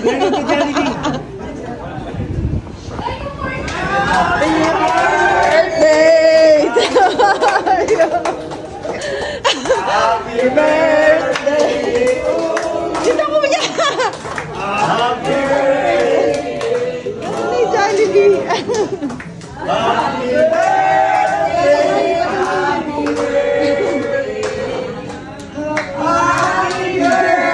birthday! Happy birthday! Dito mo niya! Happy birthday! Happy Jollibee! Happy birthday! Happy birthday! Happy birthday!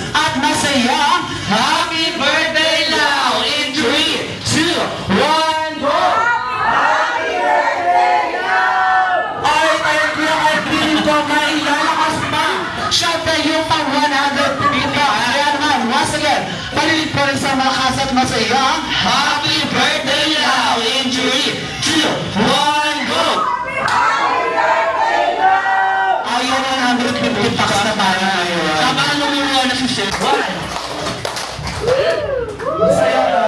At masaya, happy birthday now in 3, 2, 1, go! Happy birthday now! Ay, kuya Alvin ko, may lalakas pa. Siyempre yung pang 100 dito. Ayan naman, once again, palilit po rin sa malakas at masaya. Happy birthday now in 3, 2, 1, go! Happy birthday now! Ayun ang 150 packs na tayo ngayon. Samahan mo muna na si Chef. Masaya na.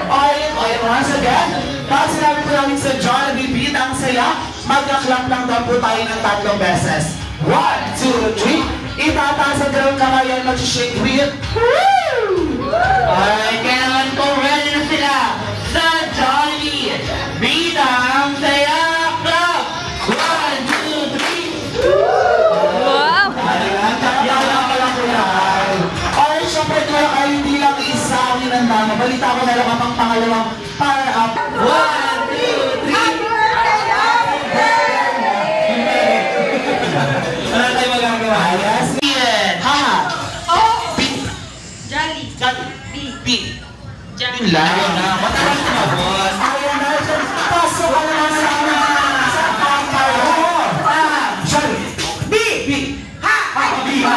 Okay, once again, pag sinabi po namin sa Jollibee Beat ang saya, magkaklap lang daw po tayo ng 3 beses. 1, 2, 3. Itataas ang dalawang kamay at mag-shake with woo! Ay, kaya naman po ready na sila sa Jollibee Beat ang saya club. 1, 2, 3. Wow! Ayan, yan lang pala po yan. Ay, syempre kaya kayo hindi lang isa ang inanda. Mabalita ko na lang ang pangalawang para up. 1, 2, 3. Wala tayo magagawa. Yes, Ian. Ha? Oh! B. Jolly! B! B. Jolly! Yun lang. Matagal ko na, boss. Ayan na, dyan. Pasok ka naman sa amin. Sa pangkayo. Jolly. B. B. Ha? Ha? B. Ha?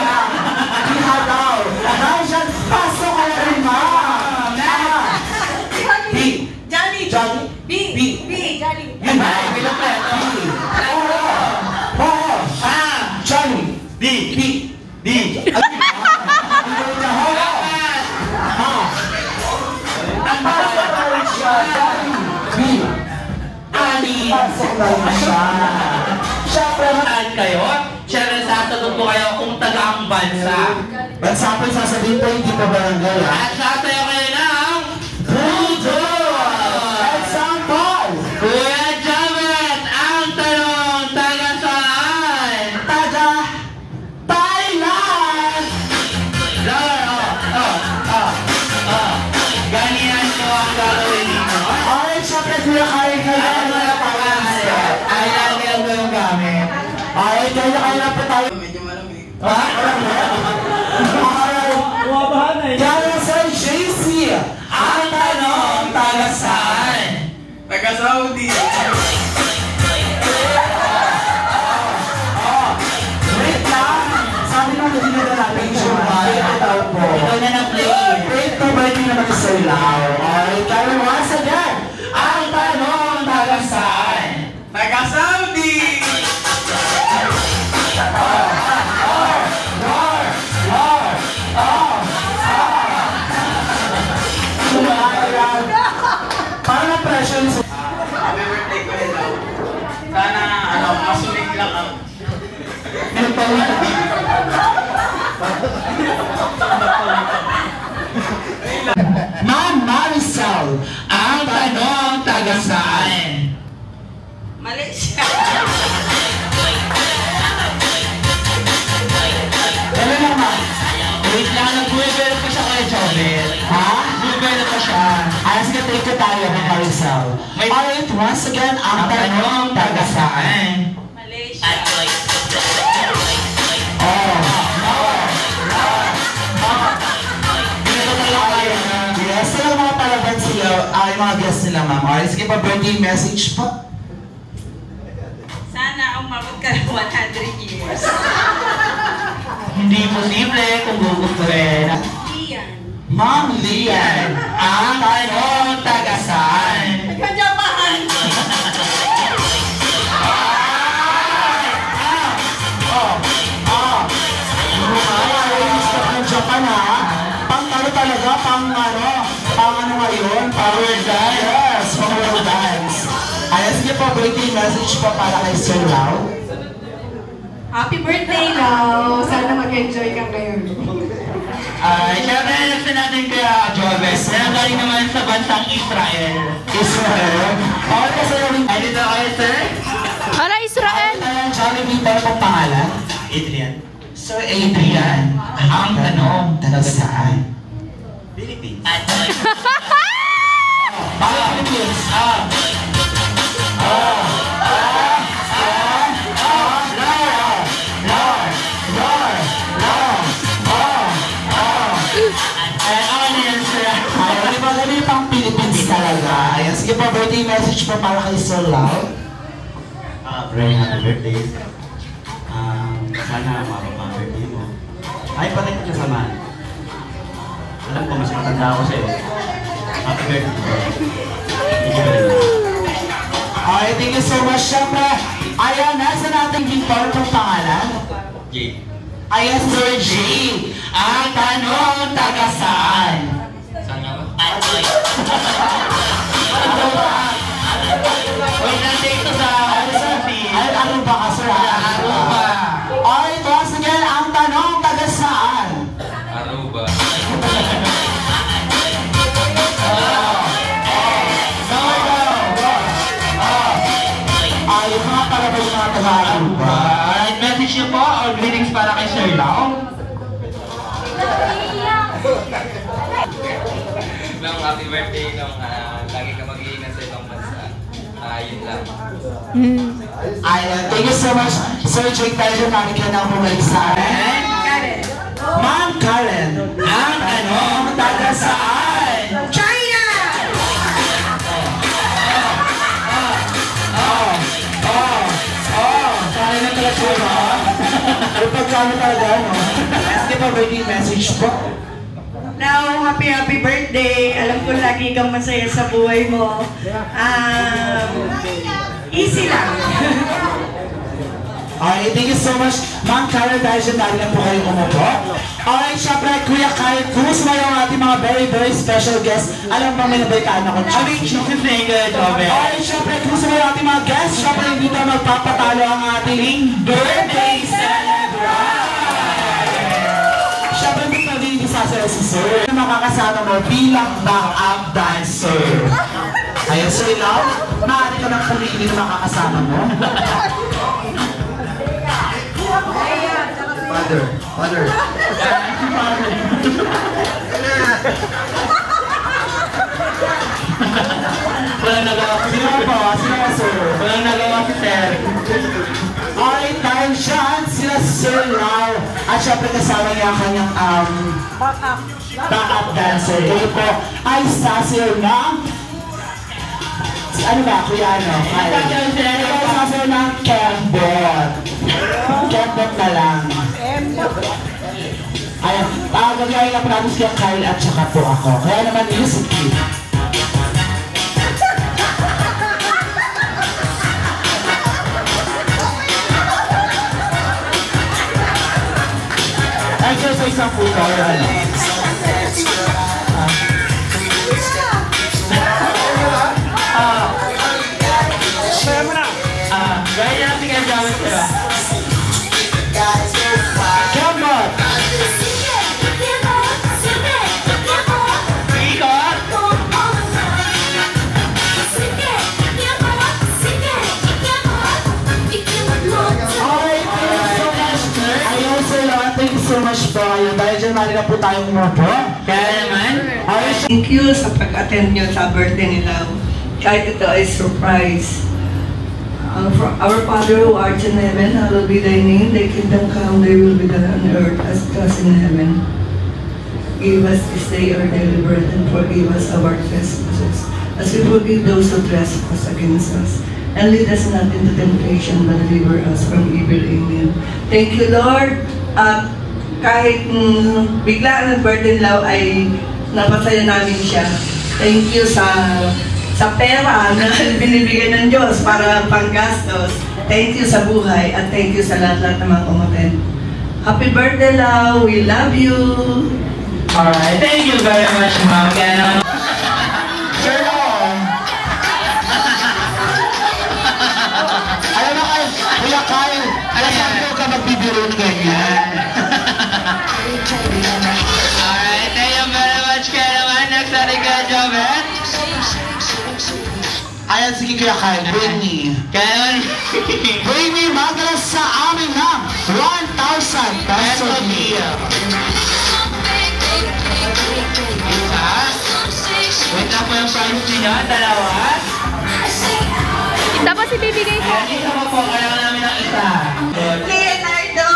B. Ha daw. Dahil dyan, pasok ka na rin, ma'am. B. Jolly! Jolly. B! B. B! Jolly! Yun ba? Bilang ka. B. Oo. Johnny. B. B. B. Ali. Siyempre, mataan kayo. Siyempre, sasagot ko kayo kung taga ang bansa. Bansa po sasabihin po, hindi pa barangay, ha? At sasayo kayo ng Budo! Example! Kuya Jamet, ang tanong, taga saan? Taga Thailand! Ganyan ko ang gagawin nito. Ay, siyempre, kuya, kaya kayo. Ay, lagi lang ko yung gamit. Ay, kaya na po tayo. Medyo malamig. Ha? Bumabahan na eh. Kaya sa JC, ang tanong, taga saan? Taga Saudi. Wait lang. Sabi mo, hindi na natin siya. Ito po. Ito na na-play. Wait to, ba hindi na mag-sulaw? Ay, kaya once again, ang tanong, taga saan? Taga Saudi. Parang na-pressure sa... Happy birthday ko rin daw. Sana, masulig lang ako. Ma'am Maricel, ang tanong, taga saan? Malaysia! Ano naman? Wait lang, nag-buwebelo pa siya kay Jobel. Ha? Buwebelo pa siya. Ay, sige, take ko tayo ng Maricel. Alright, once again, ang tanong, taga saan? Malaysia! Yes, sila mga palaban sila, ay mga guests nila, ma'am. Alright, sige pa, birthday message pa. Sana umabot ka ng 100 years. Hindi posible kung gugustuhin. Iyan. Ma'am Lian, ang tanong, taga saan? Nagka-Japan! Japan, ha? Pang talaga, pang ano ngayon, power dance. Yes, power dance. Ay, sige po, birthday message po para kay Sir Lau. Happy birthday, Lau! Sana mag-enjoy ka ngayon. Siyempre, next na natin kaya Jobes. Galing naman sa bansang Israel. Israel? Okay, kasi yung... Ay, dito kayo, sir? Hala, Israel! Ayan, Jollibee, pero pang pangalan? Adrian. Sir Adrian, ang tanong, taga saan? Philippines. Bakit Philippines? Ay, pang Philippines talaga. Ayan, sige po, birthday message po para kay Sir Lau. Very happy birthday. Sana mababa ang birthday mo. Ay, patay ko kasama. Alam ko, mas matanda ako sa'yo. Happy birthday. Thank you very much. Okay, thank you so much. Siyempre, ayan, nasa natin yung pang pangalan? Jay. Ayan, Sir G. Ang tanong, taga saan? Saan nga ba? Wait lang, take to sa Ay, ano ba ka, Sir? Aruba. Alright, once again, ang tanong, taga saan? Aruba. Ay, mga para ba yung mga taga-Aruba? Alright, message niyo po or greetings para kay Sir Lau. Nung happy birthday nung lagi ka mag-iingat sa ibang bansa. Yun lang. Ayan, thank you so much. Sir Jake, tayo namin ka na bumalik sa akin. Karen. Ma'am Karen, ang tanong, taga saan? China! Kaya na pala siya, no? Ay, pagkano talaga, no? Sige pa, birthday message po. Now, happy birthday. Alam ko lagi kang masaya sa buhay mo. Easy lang. Okay, thank you so much. Ma'am Karen, dahil siya dahil na po kayo umupo. Okay, syempre, Kuya Kyle Cruz, may ang ating mga very special guests. Alam ba may nabaitaan ako? Kami, Singer, Jobes. Okay, syempre, Cruz, may ating mga guests. Syempre, hindi tayo magpapatalo ang ating birthday celebrant! Syempre, hindi sasaya si Sir. Makakasama mo bilang back-up dancer. Ayun, Sir Lau, maaari ka ng pumili na makakasama mo. Father. Walang nagawa si Sino po? Sino po, Sir? Walang nagawa si Sir. Alright, dahil siyan, sila Sir Lau. At syempre kasama niya ang kanyang backup dancer. Kayo po ay sasayaw ng... Ano ba, Kuya ano? Ikaw ay sasayaw ng Kembot. Kembot na lang. Ayan, gagawin lang natin siya Kyle at saka po ako. Kaya naman, music clip. Exercise ang puto, ano? Gaya natin kayo Jobes, diba? Kembot! Ikot! Alright, thank you so much po. Ayun, dahil dyan mali na po tayong umupo. Kaya naman, Thank you sa pag-attend nyo sa birthday nila. Kahit ito ay surprise. Our Father who art in heaven, hallowed be thy name. Thy kingdom come, thy will be done on earth as it was in heaven. Give us this day our daily bread and forgive us our trespasses, as we forgive those who trespass against us. And lead us not into temptation, but deliver us from evil. Amen. Thank you, Lord. Kahit bigla ang birthday nila ay napasaya namin siya. Thank you sa pera na binibigay ng Diyos para panggastos. Thank you sa buhay at thank you sa lahat-lahat ng mga umaten. Happy birthday, Lau! We love you! alright, thank you very much, ma'am. Kaya naman, Sir Lau! Alam mo kayo, Kuya Kyle, alam mo ka biro ganyan. Alright, thank you very much kaya naman. Next natin kaya Jobet. Ayan, sige Kuya Kyle, bring me. Kaya naman. Bring me magdala sa amin ng 1,000 peso deal. Isa. Wait lang po yung price niyo. Dalawa. Tapos ibibigay ko. Ayan, isa pa po. Kailangan namin ng isa. Leonardo!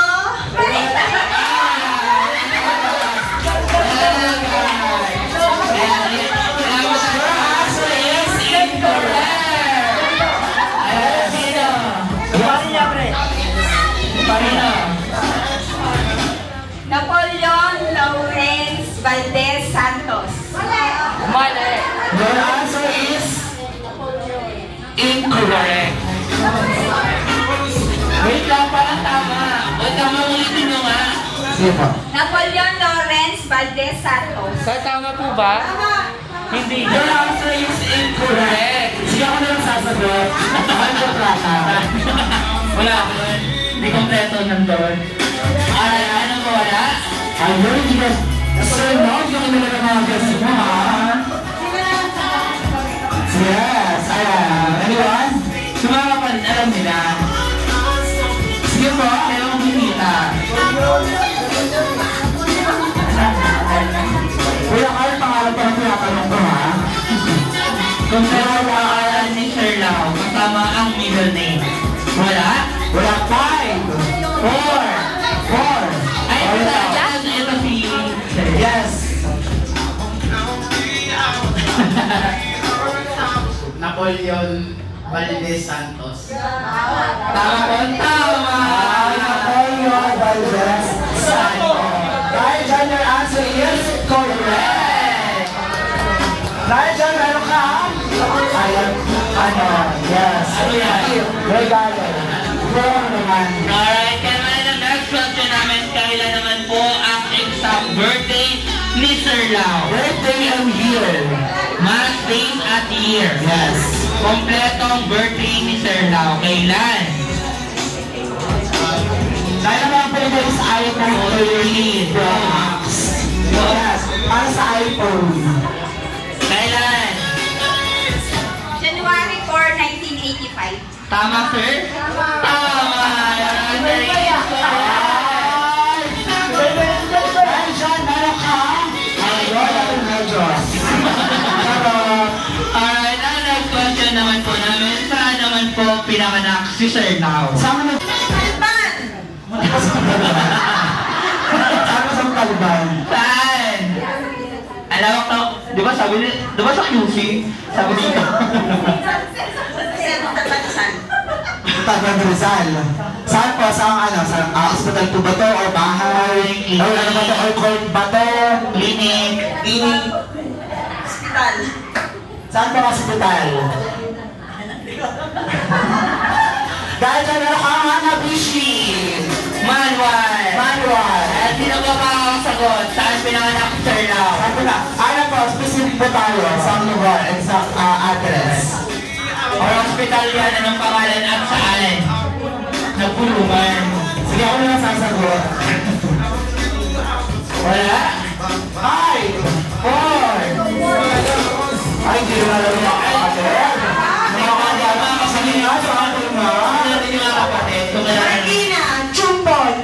Napoleon Lawrence Valdez Santos. Mali. Your answer is incorrect. Wait lang, parang tama. O tama, ulitin nyo nga. Sige po. Napoleon Lawrence Valdez Santos. Tama po ba? Hindi. Your answer is incorrect. Sige ako na lang sasagot. Ano plata? Wala ako nun. Hindi kompleto nandun. Ano ba wala? Ayun, hindi ka... Sir, no? Hindi ka nila ng mga guests mo, ha? Yes, ayan. Anyone? Sumakapan, alam nila. Sige po. Kaya akong binita. Kuya Carl, pangalan pa ng tinatanong ko, ha? Kung saan ang ni Sir Lau, kasama ang middle name. Wala? Wala 5, 4. Ay, ito si Sir. Yes. Napoleon Valdez Santos. Tama po? Tama! Napoleon Valdez Santos. Dahil dyan, your answer is correct. Dahil dyan, meron ka? Ayan, yes. Ano yan? Regalo. Pero naman. Alright, kaya naman ang next question namin, kailan naman po ang exact birthday ni Sir Lau? Birthday and year. Month, date at year. Yes. Kompletong birthday ni Sir Lau. Kailan? Dahil naman ang birthday is iPhone 13 Pro Max. Yes. Para sa iPhone. Kailan? January 4, 1985. Tama, sir? Tama! Yan, very good. Dahil dyan, meron ka? Ayun, Diyos. Alright, ang next question naman po namin, saan naman po pinanganak si Sir Lau? Saan mo Kalban! sa Talban? Saan? Alam ko, di ba sabi ni, di ba sa QC? Sabi dito. Tagbang Rizal. Saan po? Saan ano? Sa hospital po ba to? Or bahay? Or ano ba to? Or court ba to? Clinic. Clinic? Hospital. Saan po hospital? Dahil dyan meron ka Hanabishi. Manual. Manual. At sino ba makakasagot? Saan pinanganak si Sir Lau? Sabi na, ano po, specific po tayo sa lugar, exact address. Or hospital yan, anong pangalan at saan? Nagpulungan. Sige, ako na lang sasagot. Wala? 5, 4. Ay, hindi na lang yung kapatid. Nakakagana kasi nga sa atin nga. Ano natin yung mga kapatid? Kung wala na. Marina! Chumpon!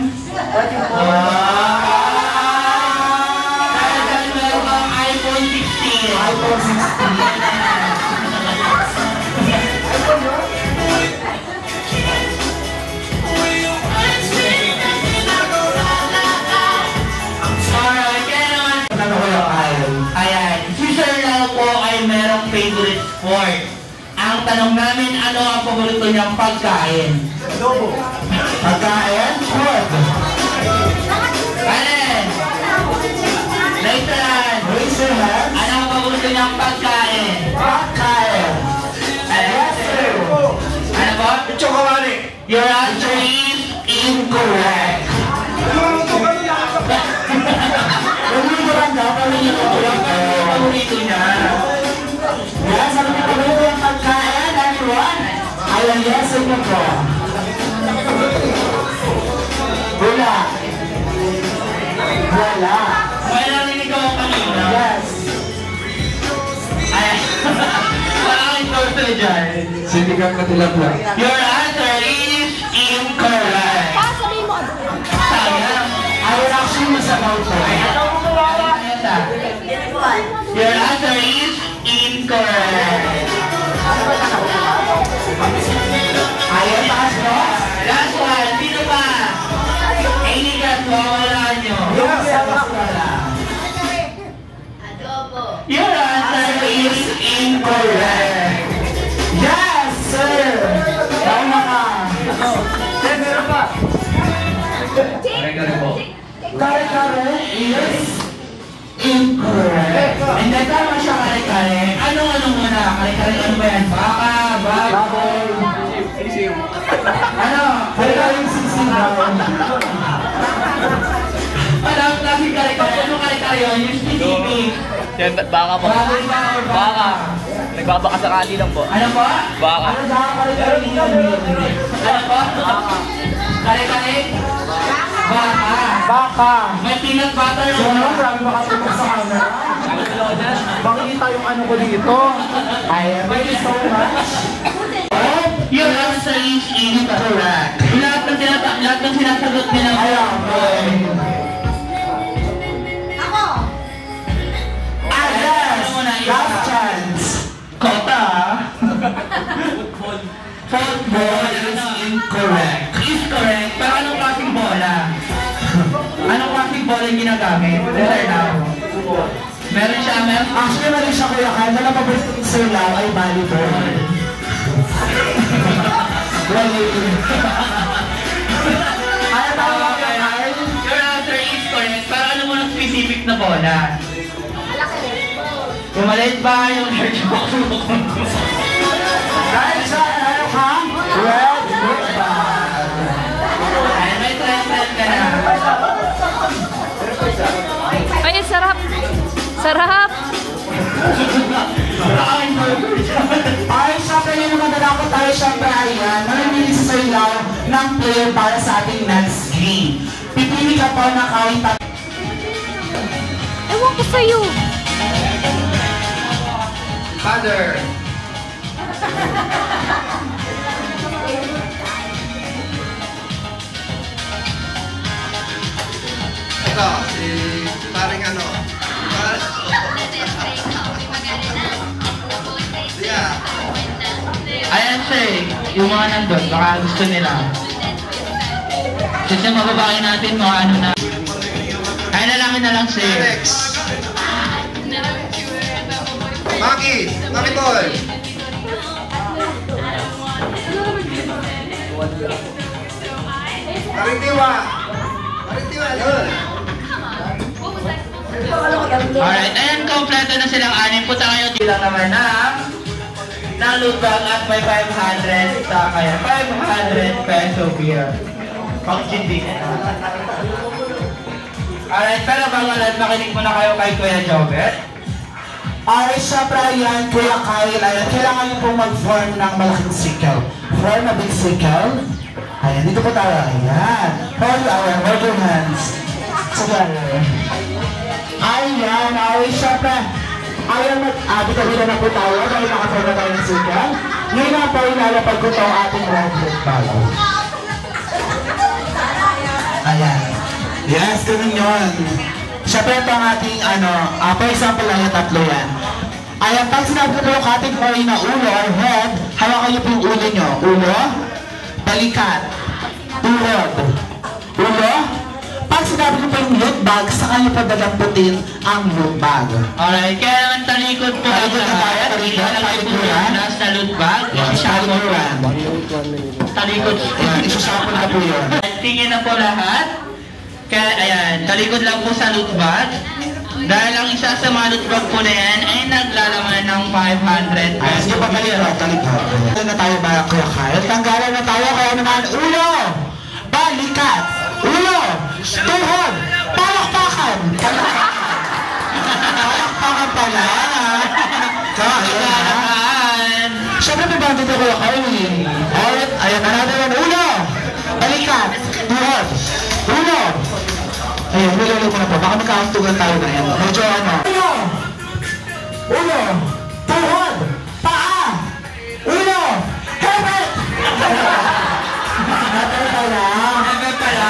Dahil dyan meron kang iPhone 16. iPhone 16. Alright, kaya naman. Ano ko yung ayaw? Ayan, si Sir Lau po ay merong favorite sport. Ang tanong namin, ano ang paborito niyang pagkain? Pagkain? Food. Alin? Nathan, Raise your hand. ano ang paborito niyang pagkain? Pagkain. Yes, sir. Ano po? Chocolate. Your answer is Incorrect. Nandito lang dapat yung paborito niya. Yes, sabi ko paborito yung pagkain, everyone. Ayan, yes, sir po. Wala. May narinig ako kanina. Yes. Ay, wala kang torso dyan. Sinigang na tilapia. Your answer is incorrect. Sabihin mo. Sayang. I will actually masabaw to. Your answer is incorrect. Ayaw, taas mo? Last one, sino ba? Inigas mo, wala nyo. Yes, wala. Your answer is incorrect. Yes, sir! Tama ka! Meron pa! Kare-kare po. Kare-kare is incorrect. Hindi, tama siya kare-kare. Anong muna? Kare-kare ano ba yan? Baka, Baboy. ano? Kare-kare yung sisigaw. Parang klaseng kare-kare. Anong kare-kare yun? Yung specific. Yan, baka po. Baboy ba or Baka. Nagbabaka sakali lang po. Ano po? Baka. Ano daw kare-kare yun? Ano po? Kare-kare? Baka. Baka. May peanut butter So, mo. marami makatulog sa camera. Makikita yung ano ko dito. Ay, thank you so much. Your answer is incorrect. Lahat ng sinasagot nila. Ayaw. Ako. Ah, yes! Last chance. Kota. Football is incorrect. Is correct. Pero anong klaseng bola? Anong klaseng bola yung ginagamit? Sir now. Meron siya, meron. Actually, mali siya kuya Kyle. Dala paborito ni Sir Lau ay volleyball. Ano tama ka, Kyle? Your answer is correct. Pero ano mo ng specific na bola? Yung maliit ba yung hair Kyle, saan? Ano ka? Red football. Ay, may trend ka na. Ay, sarap. Sarap. Ay, syempre yun naman ko tayo syempre ayan. Namimili si Sir Lau ng player para sa ating next game. Pipili ka pa na kahit Ewan ko sa'yo. Father. Ito, si paring ano. Yeah. Ayan siya eh, yung mga nandun, baka gusto nila. Kasi mababakin natin mga ano na. Ay, nalamin na lang siya. Alex. Maki. Maki Paul. Paring Tiwa. Paring Tiwa. Yun. Alright, ayan, kompleto na silang anim. Punta kayo lang naman na loot bag at may 500 sa kaya 500 peso beer. Pag-chindi. Alright, pero bago lahat, makinig muna kayo kay Kuya Jobert. Ay, syempre ayan, Kuya Kyle, ayan, kailangan niyo pong mag-form ng malaking circle. Form a big circle. Ayan, dito po tayo. Ayan. Hold your hands together. Ayan, ay, syempre. Ayan, bitaw-bitaw na po tayo dahil naka-form na tayo ng circle. Ngayon na po, ilalapag ko ito ang ating red book bago. Ayan. Yes, ganun yun. Siyempre ito ang ating for example lang yung tatlo yan. Ayan, pag sinabi ko po yung category na ulo or head, hawakan niyo po yung ulo nyo. Ulo, balikat, tuhod, ulo. Pag sinabi ko po yung loot bag, saka niyo po dalamputin ang loot bag. Alright, kaya naman talikod po kayo Talikod na tayo, talikod, Ilalagay po talikod. yung last na loot bag. Isasapon po. Talikod. Isasapon na po yun. Tingin na po lahat. Kaya ayan, talikod lang po sa loot bag. Dahil ang isa sa mga loot bag po na yan ay naglalaman ng 500 Ayan, pesos. sige pa talikod, talikod. Tanggalan na tayo ba, Kuya Kyle? Tanggalan na tayo, kaya naman, ulo, balikat, ulo, tuhod, palakpakan. Palakpakan pala. Kailangan. Siyempre may bandit ako Kuya Kyle. Alright, ayan na natin yung ulo, balikat, tuhod, Uno! Ayun, nilolo ko na po. Baka magkakantugan tayo na yan. Medyo ano. Uno! Tuhod! Paa! Uno! Helmet! Helmet pala. Helmet pala.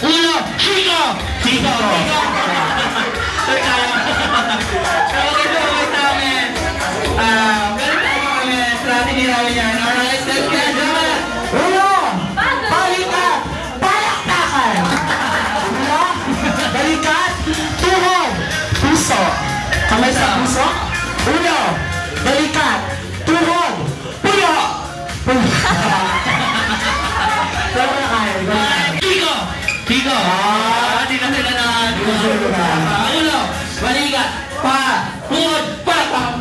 Uno! Chico! Chico! Sir, kaya. Okay po, okay sa amin. Ganun tayo kami. Strategy namin yan. Alright, let's get it. Uno! Balikat! Balaktakan! Uno! Balikat! Tuhod! Puso! Kamay sa puso? Uno! Balikat! Tuhod! Puyo! Saan na kayo? Chico! Chico! Di na sila na. Uno! Balikat! Pa! Tuhod! Palakpakan!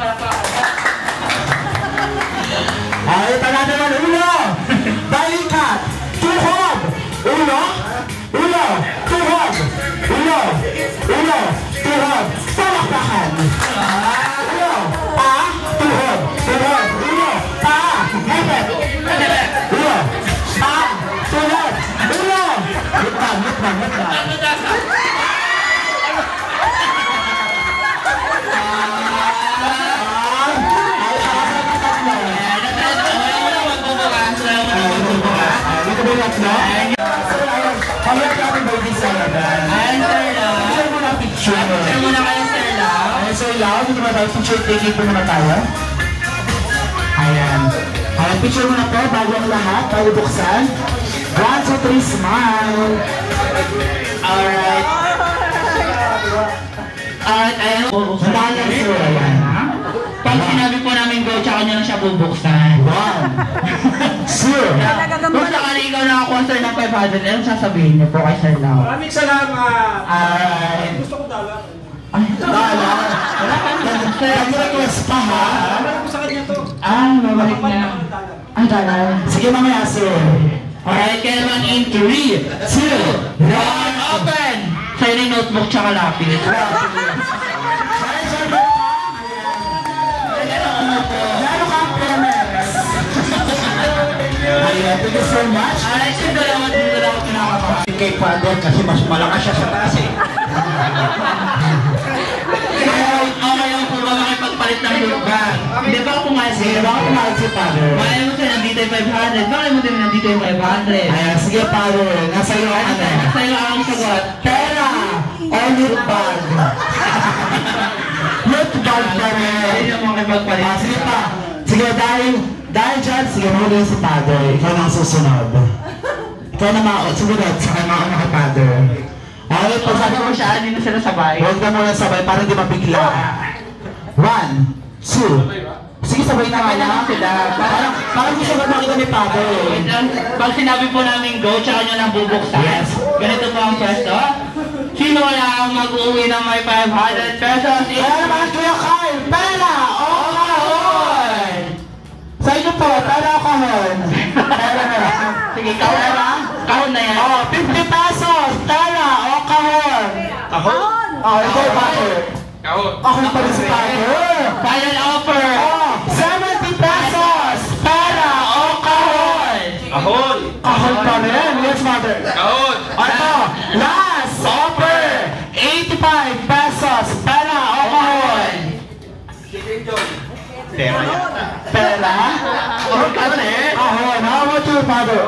Ay, tala naman! Uno! Balikat! Tuhod! Uno! Uno! Tuhod! Uno! Uno! Tuhod! Palakpakan! Uno! Pa! Tuhod! Tuhod! Uno! Pa! Hepet! Uno! Pa! Tuhod! Uno! Lutman! Lutman! Lutman! Dito ba yung tatlo? Pagkat natin ba yung Sir Lau? Ayan, Sir Lau. Picture mo na picture. Picture mo na kayo, Sir Lau. Ayan, Sir Lau. Dito ba tayo? Picture taking po muna tayo. Ayan. Ayan, picture mo na po bago ang lahat. Bago buksan. 1, 2, 3, smile. Alright. Alright, ayan. Sandaan lang, Sir. Ayan. Pag sinabi po namin go, tsaka nyo lang siya bubuksan. Wow! Sure! Kung sakali ikaw nakakuha sir ng 500, anong sasabihin niyo po kay Sir Lau? Maraming salamat! Alright! Gusto ko dala. Ay, dala? Nag-request pa ha? Nabalik ko sa kanya to. Mabalik na. Ay, dala. Sige mamaya sir. Alright, kaya naman in 3, 2, 1, open! Sa'yo yung notebook tsaka lapis. Thank you so much. Alright, sino naman dito lang ako pinakapapagod kay Father kasi mas malakas siya sa taas eh. Okay lang po ba makipagpalit ng loot bag? Hindi ba ako pumayag si Father? Malay mo sa'yo nandito yung 500. Malay mo din nandito yung 500. Ayan, sige Father. Nasa iyo ang ano? Nasa iyo ang sagot. Pera o loot bag? Loot bag pa rin. Hindi mo makipagpalit. Sige pa. Sige, dahil dyan, sige mo din si Father. Ikaw nang susunod. Ikaw na sumunod sa kay mauna kay Father. Okay, pag sabi mo siya, hindi na sila sabay. Huwag na muna sabay para hindi mabigla. 1, 2. Sige, sabay na nga lang sila. Parang gusto ba makita ni Father? Pag sinabi po namin go, tsaka nyo lang bubuksan. Yes. Ganito po ang pwesto. Sino wala ang mag-uwi ng may 500 pesos? Kaya naman, Kuya Kyle, pera o kahon! Sa inyo po, pera o kahon? Pera na lang. Sige, kahon na lang. Kahon na yan. 50 pesos, pera o kahon? Kahon? Ikaw, Father. Kahon. Kahon pa rin si Father. Final offer. 70 pesos, pera o kahon? Kahon. Kahon pa rin. Yes, Mother. Kahon. Ano? Last offer. 85 pesos, pera o kahon? Pera yata. Pera? Kahon pa rin. Kahon. How about you, Father?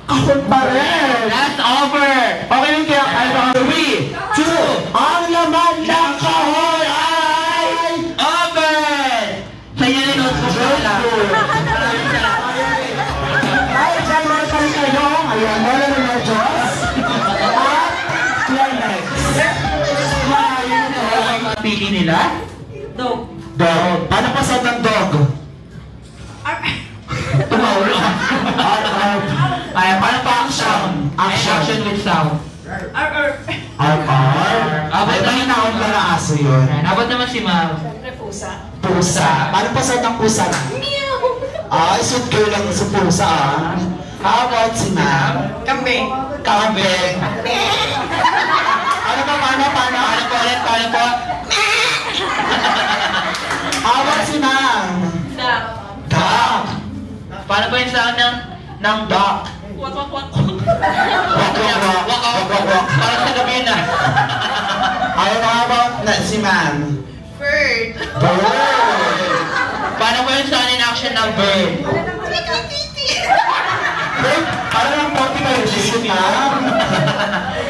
Kahon pa rin. Last offer. Okay yung kaya kayo. 3, 2, ang laman ng kahon ay open! Sa inyo rin notebook na lang. Ay, dyan mo pa rin kayo. Ayan, wala na na Diyos. At climax. Pili nila? Dog. Dog. Paano pa sa ng dog? Tumawlo. Ay, paano pa action? Action with sound. Ay, mahinaon ka na aso yun. Abot naman si Ma'am. Pusa. Paano pa sa ng pusa na? Ay, suit girl lang sa pusa ah. How about si Ma'am? Kambing. Kambing. Ano pa, paano? Paano po ulit? Paano po? How about si Ma'am? Duck. Duck. Paano ba yung sound ng duck? Wak, wak, wak. Wak, wak, wak. Wak, wak, wak, wak. Parang sa gabi na. Ayaw na about na si ma'am. Bird. Bird. Paano ko yung saan in action ng bird? Bird, parang ang 45 days yun, ma'am.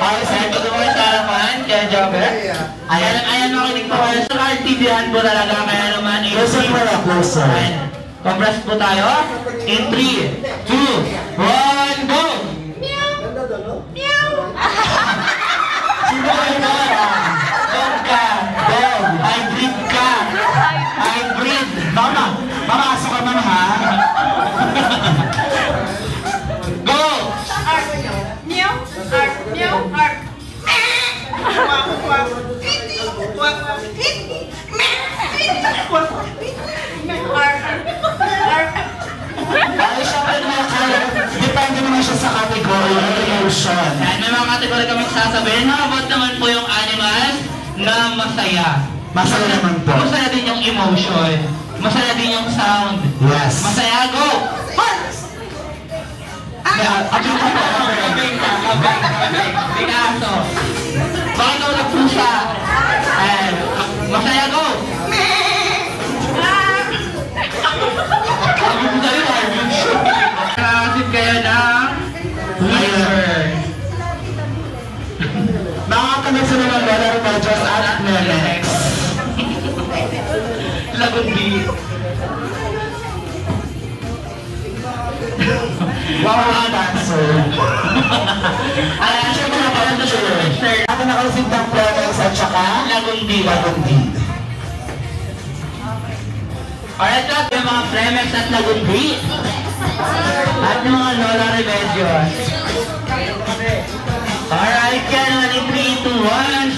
Ay, saan ko naman sa harapan? Kaya Jobber? Ayan makinig po kayo. Sa RTVhan po talaga. Kaya naman, Closer po na, closer. Compras po tayo. In 3, 2, 1, go! Sino kayo ba? Dog ka! Dog! Hybrid ka! Hybrid! Mama, mamasok ka man, ha? Go! Meow. Arf. Meow. Arf. Wak, wak. Titi. Wak, wak. Titi. Wak, wak. Arf. Arf. Ay, syempre naman kaya, depende naman siya sa category ng emotion. Yan, may mga kategory kami sasabihin. How about naman po yung animals na masaya? Masaya naman po. Masaya din yung emotion. Masaya din yung sound. Yes. Masaya, go! Abing ka po. Kabing. Picasso. Bakit ako nagpusa? Masaya, go! Nakakasip kayo ng liver. Nakakakamit sa naman Lola Remedios at Nenex. Lagundi. Wow, ang dancer. Alam siya mo na pala sa shirt. Ako nakalusip ng Nenex at saka Lagundi. Lagundi. Alright, lahat yung mga Fremex at Lagundi. At yung mga Lola Remedios. Alright, yan naman in 3, 2, 1.